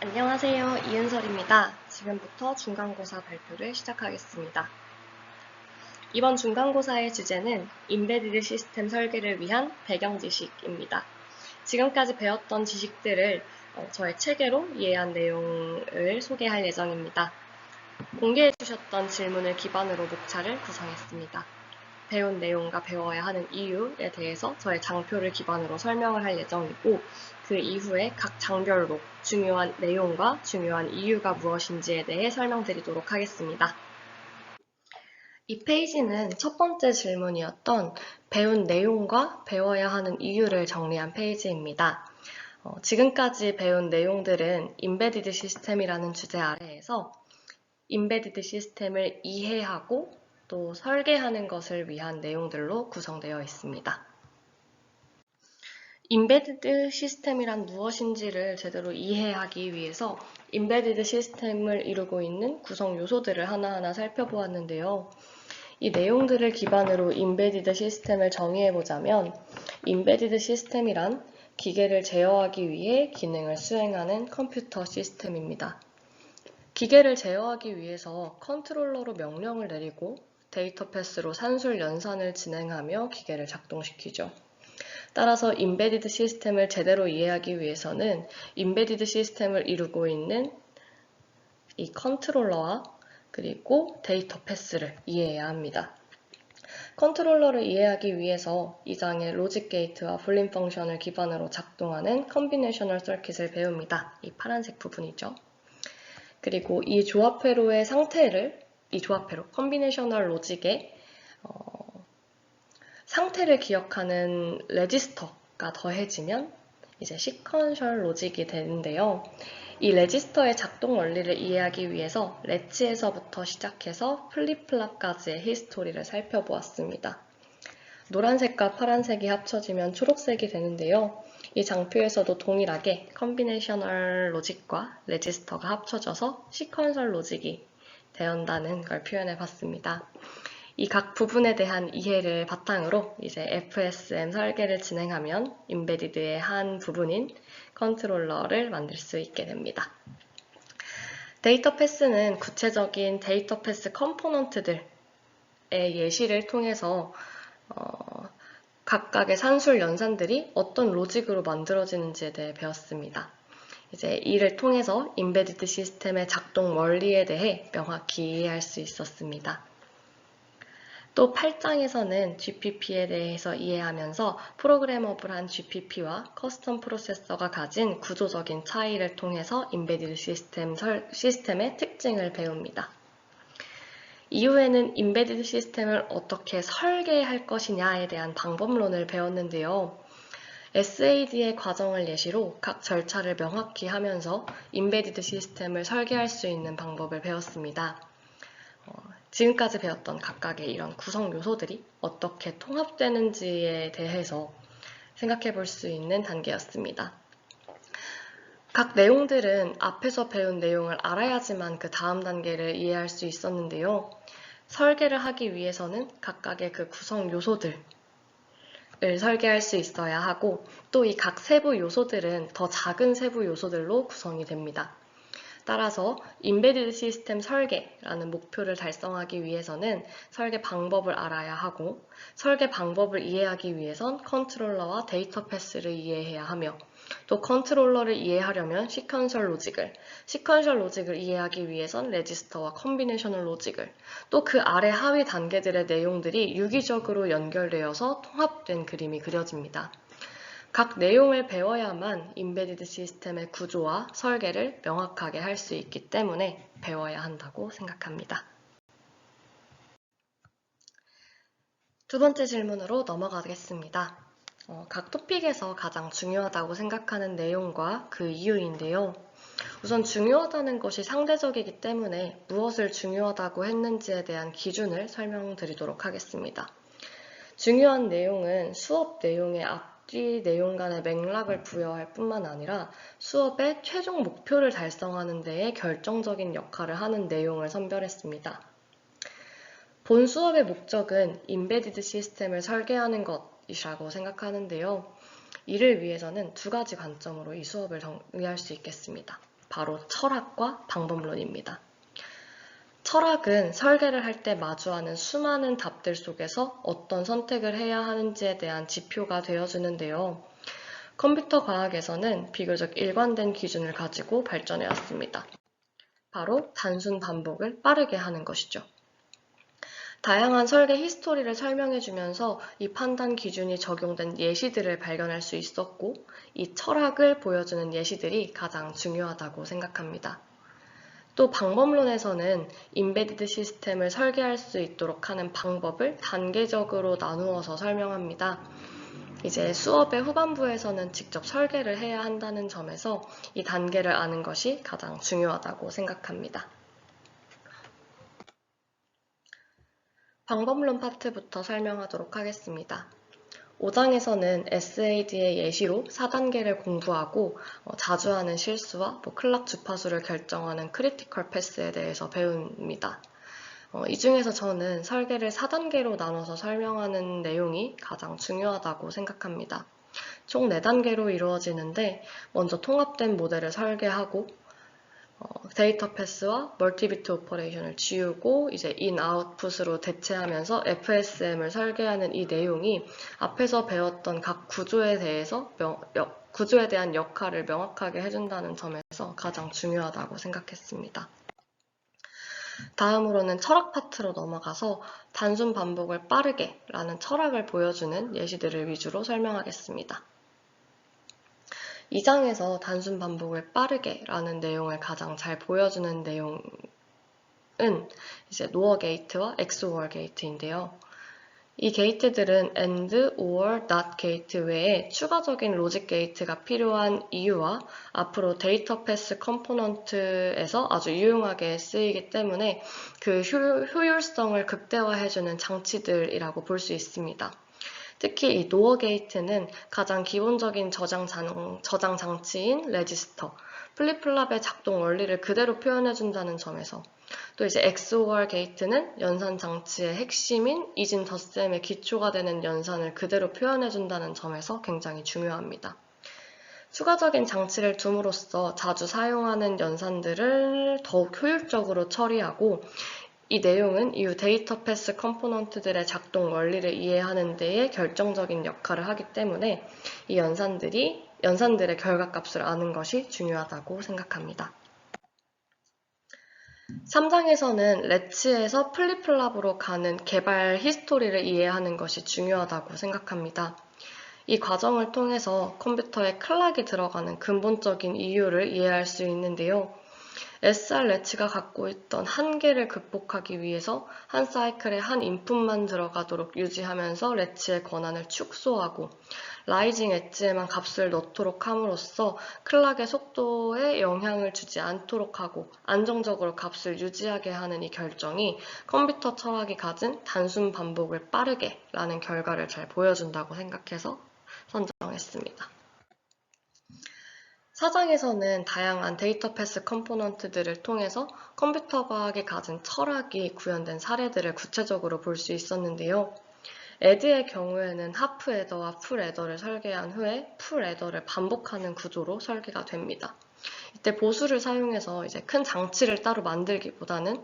안녕하세요. 이은설입니다. 지금부터 중간고사 발표를 시작하겠습니다. 이번 중간고사의 주제는 인베디드 시스템 설계를 위한 배경 지식입니다. 지금까지 배웠던 지식들을 저의 체계로 이해한 내용을 소개할 예정입니다. 공개해 주셨던 질문을 기반으로 목차를 구성했습니다. 배운 내용과 배워야 하는 이유에 대해서 저의 장표를 기반으로 설명을 할 예정이고, 그 이후에 각 장별로 중요한 내용과 중요한 이유가 무엇인지에 대해 설명드리도록 하겠습니다. 이 페이지는 첫 번째 질문이었던 배운 내용과 배워야 하는 이유를 정리한 페이지입니다. 지금까지 배운 내용들은 인베디드 시스템이라는 주제 아래에서 인베디드 시스템을 이해하고 또 설계하는 것을 위한 내용들로 구성되어 있습니다. 인베디드 시스템이란 무엇인지를 제대로 이해하기 위해서 인베디드 시스템을 이루고 있는 구성 요소들을 하나하나 살펴보았는데요. 이 내용들을 기반으로 인베디드 시스템을 정의해보자면, 인베디드 시스템이란 기계를 제어하기 위해 기능을 수행하는 컴퓨터 시스템입니다. 기계를 제어하기 위해서 컨트롤러로 명령을 내리고 데이터 패스로 산술 연산을 진행하며 기계를 작동시키죠. 따라서 인베디드 시스템을 제대로 이해하기 위해서는 인베디드 시스템을 이루고 있는 이 컨트롤러와 그리고 데이터 패스를 이해해야 합니다. 컨트롤러를 이해하기 위해서 이 장의 로직 게이트와 불림 펑션을 기반으로 작동하는 컨비네이셔널 서킷을 배웁니다. 이 파란색 부분이죠. 그리고 이 조합회로의 상태를, 이 조합회로, 컨비네이셔널 로직의 상태를 기억하는 레지스터가 더해지면 이제 시퀀셜 로직이 되는데요. 이 레지스터의 작동 원리를 이해하기 위해서 레치에서부터 시작해서 플립플랍까지의 히스토리를 살펴보았습니다. 노란색과 파란색이 합쳐지면 초록색이 되는데요. 이 장표에서도 동일하게 컨비네이셔널 로직과 레지스터가 합쳐져서 시퀀셜 로직이 되었다는 걸 표현해 봤습니다. 이 각 부분에 대한 이해를 바탕으로 이제 FSM 설계를 진행하면 인베디드의 한 부분인 컨트롤러를 만들 수 있게 됩니다. 데이터 패스는 구체적인 데이터 패스 컴포넌트들의 예시를 통해서 각각의 산술 연산들이 어떤 로직으로 만들어지는지에 대해 배웠습니다. 이제 이를 통해서 인베디드 시스템의 작동 원리에 대해 명확히 이해할 수 있었습니다. 또 8장에서는 GPP에 대해서 이해하면서 프로그래머블한 GPP와 커스텀 프로세서가 가진 구조적인 차이를 통해서 인베디드 시스템의 특징을 배웁니다. 이후에는 인베디드 시스템을 어떻게 설계할 것이냐에 대한 방법론을 배웠는데요. SAD의 과정을 예시로 각 절차를 명확히 하면서 인베디드 시스템을 설계할 수 있는 방법을 배웠습니다. 지금까지 배웠던 각각의 이런 구성 요소들이 어떻게 통합되는지에 대해서 생각해 볼 수 있는 단계였습니다. 각 내용들은 앞에서 배운 내용을 알아야지만 그 다음 단계를 이해할 수 있었는데요. 설계를 하기 위해서는 각각의 그 구성 요소들을 설계할 수 있어야 하고, 또 이 각 세부 요소들은 더 작은 세부 요소들로 구성이 됩니다. 따라서 인베디드 시스템 설계라는 목표를 달성하기 위해서는 설계 방법을 알아야 하고, 설계 방법을 이해하기 위해선 컨트롤러와 데이터 패스를 이해해야 하며, 또 컨트롤러를 이해하려면 시퀀셜 로직을 이해하기 위해선 레지스터와 컨비네이셔널 로직을, 또 그 아래 하위 단계들의 내용들이 유기적으로 연결되어서 통합된 그림이 그려집니다. 각 내용을 배워야만 인베디드 시스템의 구조와 설계를 명확하게 할 수 있기 때문에 배워야 한다고 생각합니다. 두 번째 질문으로 넘어가겠습니다. 각 토픽에서 가장 중요하다고 생각하는 내용과 그 이유인데요. 우선 중요하다는 것이 상대적이기 때문에 무엇을 중요하다고 했는지에 대한 기준을 설명드리도록 하겠습니다. 중요한 내용은 수업 내용의 앞뒤 내용 간의 맥락을 부여할 뿐만 아니라 수업의 최종 목표를 달성하는 데에 결정적인 역할을 하는 내용을 선별했습니다. 본 수업의 목적은 인베디드 시스템을 설계하는 것이라고 생각하는데요. 이를 위해서는 두 가지 관점으로 이 수업을 정리할 수 있겠습니다. 바로 철학과 방법론입니다. 철학은 설계를 할 때 마주하는 수많은 답들 속에서 어떤 선택을 해야 하는지에 대한 지표가 되어주는데요. 컴퓨터 과학에서는 비교적 일관된 기준을 가지고 발전해 왔습니다. 바로 단순 반복을 빠르게 하는 것이죠. 다양한 설계 히스토리를 설명해주면서 이 판단 기준이 적용된 예시들을 발견할 수 있었고, 이 철학을 보여주는 예시들이 가장 중요하다고 생각합니다. 또 방법론에서는 임베디드 시스템을 설계할 수 있도록 하는 방법을 단계적으로 나누어서 설명합니다. 이제 수업의 후반부에서는 직접 설계를 해야 한다는 점에서 이 단계를 아는 것이 가장 중요하다고 생각합니다. 방법론 파트부터 설명하도록 하겠습니다. 5장에서는 SAD의 예시로 4단계를 공부하고 자주 하는 실수와 클락 주파수를 결정하는 크리티컬 패스에 대해서 배웁니다. 이 중에서 저는 설계를 4단계로 나눠서 설명하는 내용이 가장 중요하다고 생각합니다. 총 4단계로 이루어지는데 먼저 통합된 모델을 설계하고 데이터 패스와 멀티비트 오퍼레이션을 지우고 이제 인, 아웃풋으로 대체하면서 FSM을 설계하는 이 내용이 앞에서 배웠던 각 구조에 대해서 구조에 대한 역할을 명확하게 해준다는 점에서 가장 중요하다고 생각했습니다. 다음으로는 철학 파트로 넘어가서 단순 반복을 빠르게 라는 철학을 보여주는 예시들을 위주로 설명하겠습니다. 2장에서 단순 반복을 빠르게 라는 내용을 가장 잘 보여주는 내용은 이제 노어 게이트와 XOR 게이트인데요. 이 게이트들은 AND, OR, NOT 게이트 외에 추가적인 로직 게이트가 필요한 이유와 앞으로 데이터 패스 컴포넌트에서 아주 유용하게 쓰이기 때문에 그 효율성을 극대화해주는 장치들이라고 볼 수 있습니다. 특히 이 노어 게이트는 가장 기본적인 저장 장치인 레지스터, 플립플랍의 작동 원리를 그대로 표현해준다는 점에서 또 이제 XOR 게이트는 연산 장치의 핵심인 이진 덧셈의 기초가 되는 연산을 그대로 표현해준다는 점에서 굉장히 중요합니다. 추가적인 장치를 둠으로써 자주 사용하는 연산들을 더욱 효율적으로 처리하고 이 내용은 이후 데이터 패스 컴포넌트들의 작동 원리를 이해하는 데에 결정적인 역할을 하기 때문에 이 연산들의 결과값을 아는 것이 중요하다고 생각합니다. 3장에서는 렛츠에서 플립플랍으로 가는 개발 히스토리를 이해하는 것이 중요하다고 생각합니다. 이 과정을 통해서 컴퓨터에 클락이 들어가는 근본적인 이유를 이해할 수 있는데요. SR 렛츠가 갖고 있던 한계를 극복하기 위해서 한 사이클에 한 인풋만 들어가도록 유지하면서 렛츠의 권한을 축소하고 라이징 엣지에만 값을 넣도록 함으로써 클락의 속도에 영향을 주지 않도록 하고 안정적으로 값을 유지하게 하는 이 결정이 컴퓨터 철학이 가진 단순 반복을 빠르게 라는 결과를 잘 보여준다고 생각해서 선정했습니다. 4장에서는 다양한 데이터 패스 컴포넌트들을 통해서 컴퓨터 과학이 가진 철학이 구현된 사례들을 구체적으로 볼 수 있었는데요. 애드의 경우에는 하프 애더와 풀 애더를 설계한 후에 풀 애더를 반복하는 구조로 설계가 됩니다. 이때 보수를 사용해서 이제 큰 장치를 따로 만들기보다는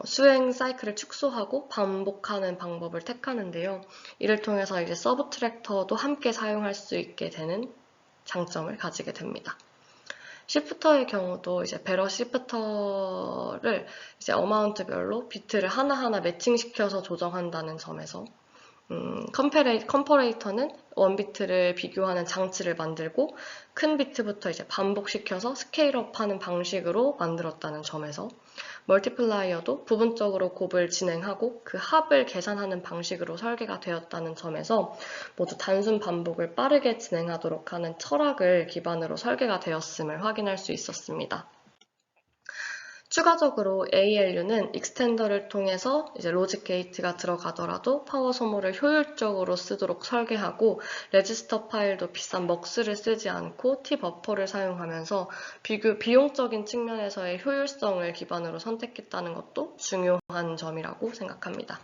수행 사이클을 축소하고 반복하는 방법을 택하는데요. 이를 통해서 이제 서브트랙터도 함께 사용할 수 있게 되는 장점을 가지게 됩니다. 시프터의 경우도 이제 배러 시프터를 이제 어마운트별로 비트를 하나하나 매칭시켜서 조정한다는 점에서 컴퍼레이터는 원비트를 비교하는 장치를 만들고 큰 비트부터 이제 반복시켜서 스케일업하는 방식으로 만들었다는 점에서 멀티플라이어도 부분적으로 곱을 진행하고 그 합을 계산하는 방식으로 설계가 되었다는 점에서 모두 단순 반복을 빠르게 진행하도록 하는 철학을 기반으로 설계가 되었음을 확인할 수 있었습니다. 추가적으로 ALU는 익스텐더를 통해서 이제 로직 게이트가 들어가더라도 파워 소모를 효율적으로 쓰도록 설계하고 레지스터 파일도 비싼 먹스를 쓰지 않고 T-버퍼를 사용하면서 비용적인 측면에서의 효율성을 기반으로 선택했다는 것도 중요한 점이라고 생각합니다.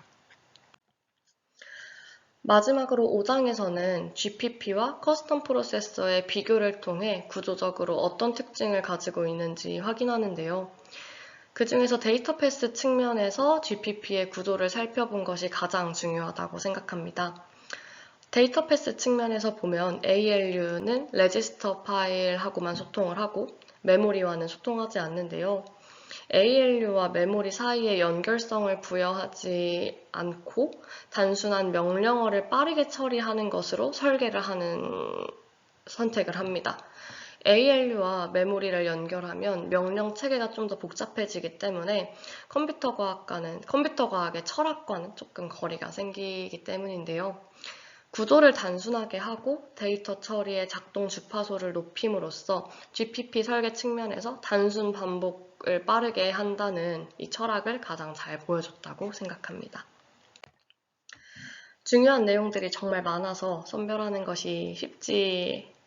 마지막으로 5장에서는 GPP와 커스텀 프로세서의 비교를 통해 구조적으로 어떤 특징을 가지고 있는지 확인하는데요. 그 중에서 데이터 패스 측면에서 GPP의 구조를 살펴본 것이 가장 중요하다고 생각합니다. 데이터 패스 측면에서 보면 ALU는 레지스터 파일하고만 소통을 하고 메모리와는 소통하지 않는데요. ALU와 메모리 사이에 연결성을 부여하지 않고 단순한 명령어를 빠르게 처리하는 것으로 설계를 하는 선택을 합니다. ALU와 메모리를 연결하면 명령 체계가 좀 더 복잡해지기 때문에 컴퓨터 과학의 철학과는 조금 거리가 생기기 때문인데요. 구조를 단순하게 하고 데이터 처리의 작동 주파수를 높임으로써 GPP 설계 측면에서 단순 반복을 빠르게 한다는 이 철학을 가장 잘 보여줬다고 생각합니다. 중요한 내용들이 정말 많아서 선별하는 것이 쉽지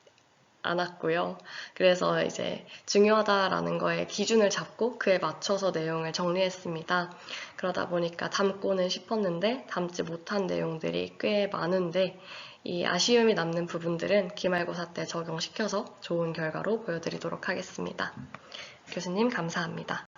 않았고요. 그래서 이제 중요하다라는 거에 기준을 잡고 그에 맞춰서 내용을 정리했습니다. 그러다 보니까 담고는 싶었는데 담지 못한 내용들이 꽤 많은데 이 아쉬움이 남는 부분들은 기말고사 때 적용시켜서 좋은 결과로 보여드리도록 하겠습니다. 교수님 감사합니다.